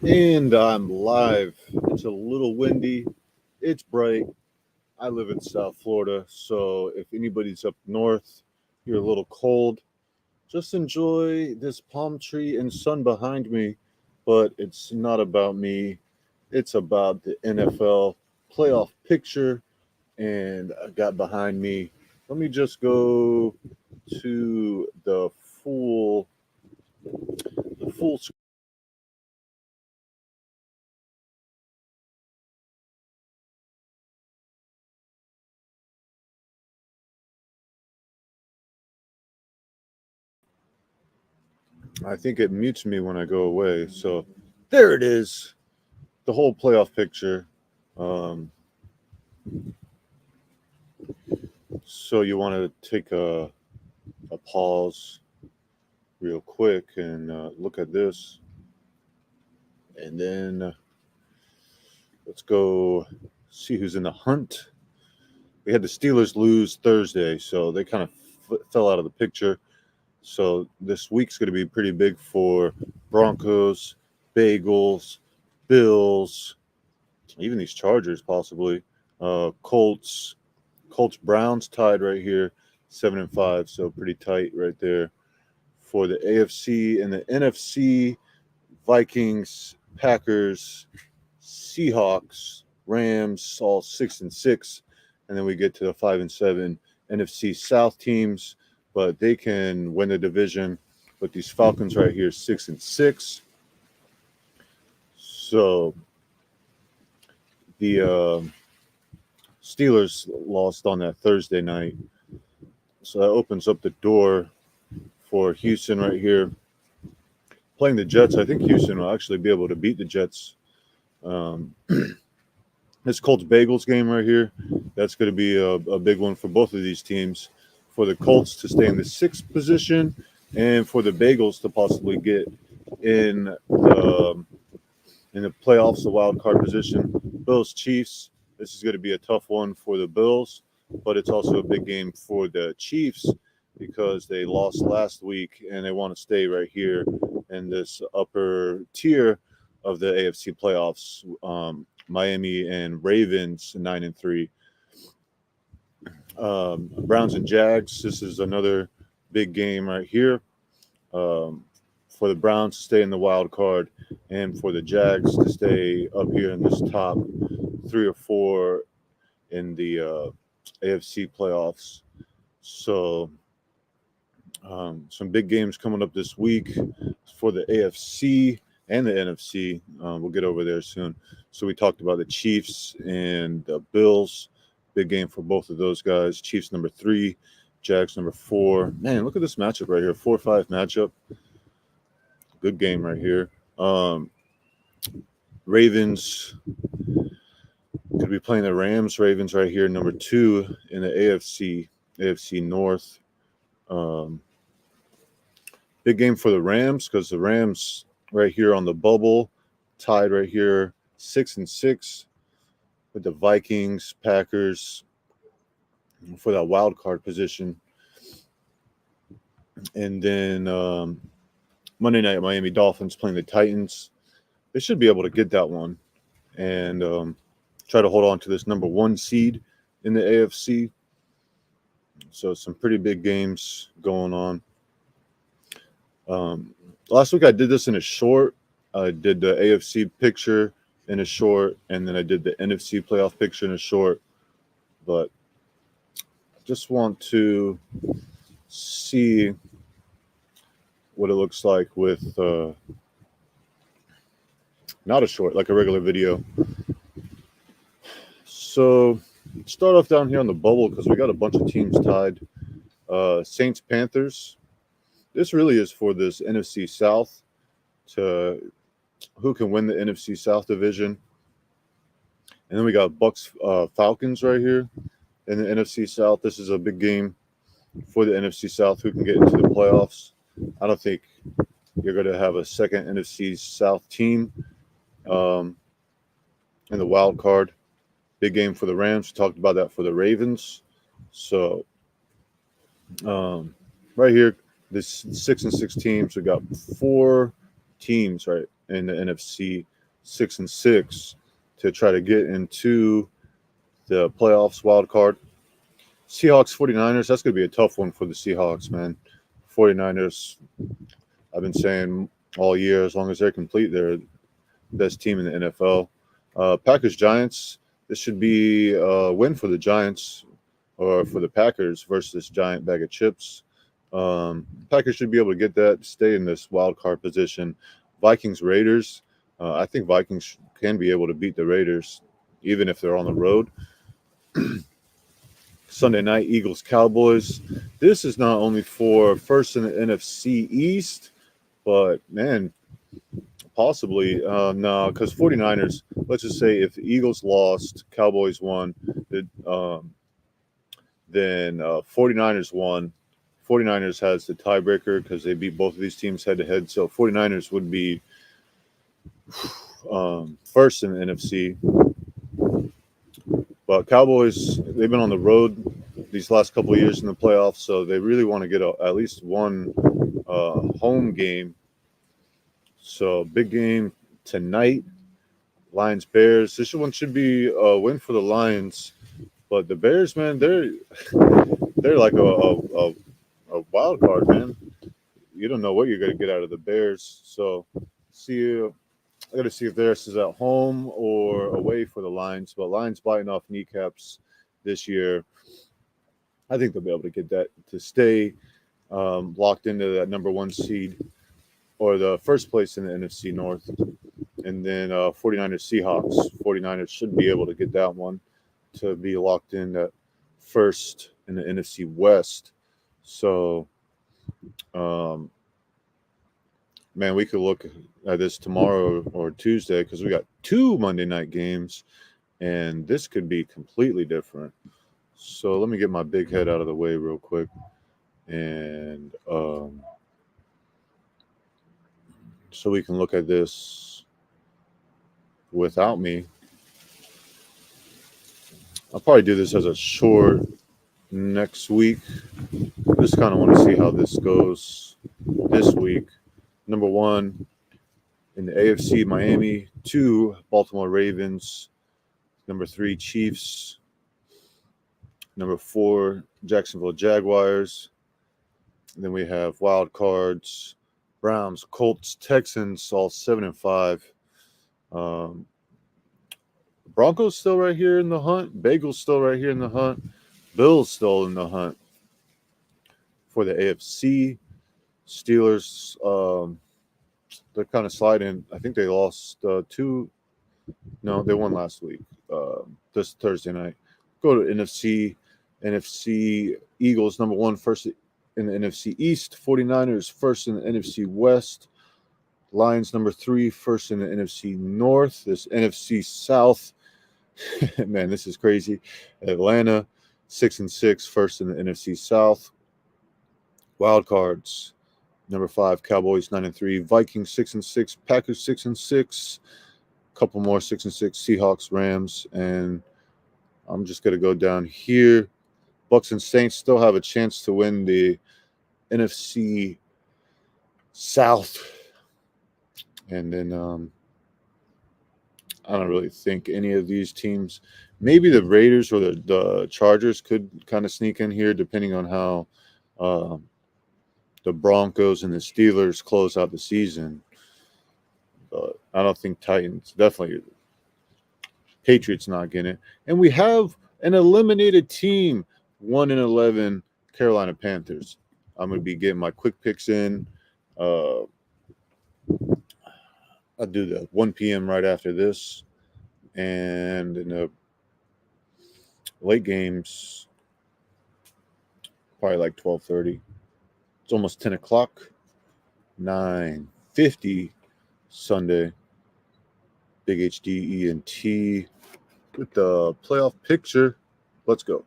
And I'm live. It's a little windy. It's bright. I live in South Florida, so if anybody's up north, you're a little cold. Just enjoy this palm tree and sun behind me. But it's not about me, it's about the NFL playoff picture. And I got behind me. Let me just go to the full. I think it mutes me when I go away. So there it is, the whole playoff picture. Um, so you want to take a pause real quick and look at this, and then let's go see who's in the hunt. We had the Steelers lose Thursday, so they kind of fell out of the picture. So this week's going to be pretty big for Broncos, Bagels, Bills, even these Chargers possibly, Colts. Colts Browns tied right here, 7-5, so pretty tight right there. For the AFC and the NFC, Vikings, Packers, Seahawks, Rams, all 6-6, and then we get to the 5-7 NFC South teams, but they can win the division. But these Falcons right here, 6-6. So the Steelers lost on that Thursday night, so that opens up the door for Houston right here playing the Jets. I think Houston will actually be able to beat the Jets. Um, this Colts Bagels game right here, that's going to be a big one for both of these teams. For the Colts to stay in the sixth position, and for the Bagels to possibly get in the playoffs, the wild card position. Bills Chiefs. This is going to be a tough one for the Bills, but it's also a big game for the Chiefs because they lost last week and they want to stay right here in this upper tier of the AFC playoffs. Miami and Ravens 9-3. Browns and Jags. This is another big game right here. Um, for the Browns to stay in the wild card and for the Jags to stay up here in this top 3 or 4 in the AFC playoffs. So, some big games coming up this week for the AFC and the NFC. We'll get over there soon. So, we talked about the Chiefs and the Bills. Big game for both of those guys. Chiefs number 3, Jags number 4. Man, look at this matchup right here, 4-5 matchup. Good game right here. Ravens could be playing the Rams. Ravens right here, number 2 in the AFC North. Um, big game for the Rams because the Rams right here on the bubble, tied right here, 6-6 with the Vikings, Packers for that wild card position, and then Monday night Miami Dolphins playing the Titans. They should be able to get that one and try to hold on to this number 1 seed in the AFC. So some pretty big games going on. Last week I did this in a short. I did the AFC picture in a short, and then I did the NFC playoff picture in a short. But I just want to see what it looks like with not a short, like a regular video. So start off down here on the bubble because we got a bunch of teams tied. Saints Panthers. This really is for this NFC South to who can win the NFC South division. And then we got Bucks Falcons right here in the NFC South. This is a big game for the NFC South. Who can get into the playoffs? I don't think you're going to have a second NFC South team um, in the wild card. Big game for the Rams. We talked about that for the Ravens. So right here, this 6-6 teams. We got 4 teams right in the NFC 6-6 to try to get into the playoffs wild card. Seahawks, 49ers, that's going to be a tough one for the Seahawks, man. 49ers, I've been saying all year, as long as they're complete, they're the best team in the NFL. Packers, Giants, this should be a win for the Giants or for the Packers versus this giant bag of chips. Packers should be able to get that, stay in this wild card position. Vikings, Raiders, I think Vikings can be able to beat the Raiders, even if they're on the road. Sunday night, Eagles, Cowboys. This is not only for first in the NFC East, but, man, possibly. No, because 49ers, let's just say if the Eagles lost, Cowboys won, then 49ers won. 49ers has the tiebreaker because they beat both of these teams head-to-head. So 49ers would be first in the NFC. But Cowboys, they've been on the road these last couple of years in the playoffs, so they really want to get at least one home game. So big game tonight, Lions Bears. This one should be a win for the Lions, but the Bears, man, they're like a wild card, man. You don't know what you're gonna get out of the Bears. So I got to see if theirs is at home or away for the Lions. But Lions biting off kneecaps this year. I think they'll be able to get that to stay locked into that number one seed or the first place in the NFC North. And then 49ers Seahawks. 49ers should be able to get that one to be locked in at first in the NFC West. So, man, we could look at this tomorrow or Tuesday because we got 2 Monday night games, and this could be completely different. So let me get my big head out of the way real quick. And so we can look at this without me. I'll probably do this as a short next week. I just kind of want to see how this goes this week. Number 1 in the AFC, Miami. 2, Baltimore Ravens. Number 3, Chiefs. Number 4, Jacksonville Jaguars. And then we have wild cards, Browns, Colts, Texans, all 7-5. Broncos still right here in the hunt. Bengals still right here in the hunt. Bills still in the hunt. For the AFC, Steelers, they're kind of sliding. I think they lost 2. No, they won last week. This Thursday night. Go to NFC. NFC Eagles, number 1, first in the NFC East. 49ers, first in the NFC West. Lions, number 3, first in the NFC North. This NFC South, man, this is crazy. Atlanta, 6-6, first in the NFC South. Wild cards, number 5, Cowboys, 9-3. Vikings, 6-6. Packers, 6-6. Couple more 6-6. Seahawks, Rams, and I'm just gonna go down here. Bucks and Saints still have a chance to win the NFC South. And then I don't really think any of these teams, maybe the Raiders or the Chargers could kind of sneak in here depending on how the Broncos and the Steelers close out the season. But I don't think Titans, definitely Patriots not getting it. And we have an eliminated team, 1-11 Carolina Panthers. I'm going to be getting my quick picks in. I'll do the 1 p.m. right after this. And in the late games, probably like 12:30. It's almost 10 o'clock. 9:50 Sunday. Big HD ENT with the playoff picture. Let's go.